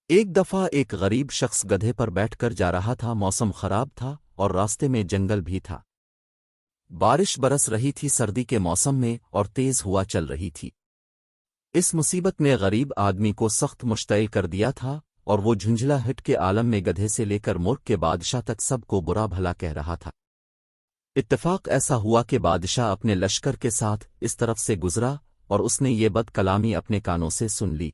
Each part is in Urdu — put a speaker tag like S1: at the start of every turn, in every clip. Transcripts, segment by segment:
S1: ایک دفعہ ایک غریب شخص گدھے پر بیٹھ کر جا رہا تھا۔ موسم خراب تھا اور راستے میں جنگل بھی تھا۔ بارش برس رہی تھی سردی کے موسم میں اور تیز ہوا چل رہی تھی۔ اس مصیبت نے غریب آدمی کو سخت مشتعل کر دیا تھا اور وہ جھنجھلا ہٹ کے عالم میں گدھے سے لے کر ملک کے بادشاہ تک سب کو برا بھلا کہہ رہا تھا۔ اتفاق ایسا ہوا کہ بادشاہ اپنے لشکر کے ساتھ اس طرف سے گزرا اور اس نے یہ بد کلامی اپنے کانوں سے سن لی۔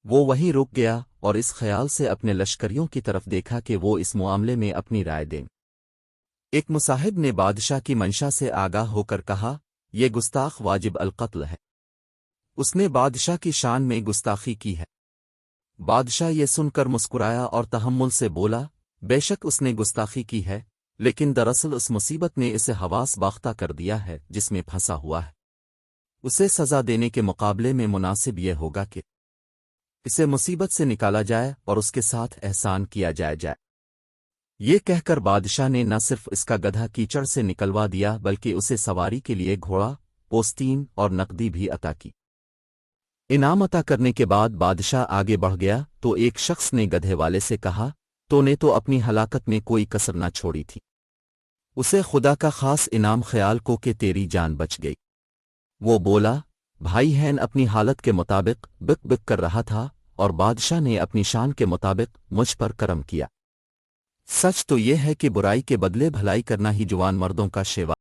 S1: وہ وہیں رک گیا اور اس خیال سے اپنے لشکریوں کی طرف دیکھا کہ وہ اس معاملے میں اپنی رائے دیں۔ ایک مصاحب نے بادشاہ کی منشا سے آگاہ ہو کر کہا، یہ گستاخ واجب القتل ہے۔ اس نے بادشاہ کی شان میں گستاخی کی ہے۔ بادشاہ یہ سن کر مسکرایا اور تحمل سے بولا، بے شک اس نے گستاخی کی ہے، لیکن دراصل اس مصیبت نے اسے حواس باختہ کر دیا ہے جس میں پھنسا ہوا ہے۔ اسے سزا دینے کے مقابلے میں مناسب یہ ہوگا کہ اسے مصیبت سے نکالا جائے اور اس کے ساتھ احسان کیا جائے۔ یہ کہہ کر بادشاہ نے نہ صرف اس کا گدھا کیچڑ سے نکلوا دیا بلکہ اسے سواری کے لیے گھوڑا، پوستین اور نقدی بھی عطا کی۔ انعام عطا کرنے کے بعد بادشاہ آگے بڑھ گیا تو ایک شخص نے گدھے والے سے کہا، تو نے تو اپنی ہلاکت میں کوئی کسر نہ چھوڑی تھی۔ اسے خدا کا خاص انعام خیال کو کہ تیری جان بچ گئی۔ وہ بولا، بھائی ہین اپنی حالت کے مطابق بک بک کر رہا تھا اور بادشاہ نے اپنی شان کے مطابق مجھ پر کرم کیا۔ سچ تو یہ ہے کہ برائی کے بدلے بھلائی کرنا ہی جوان مردوں کا شیوا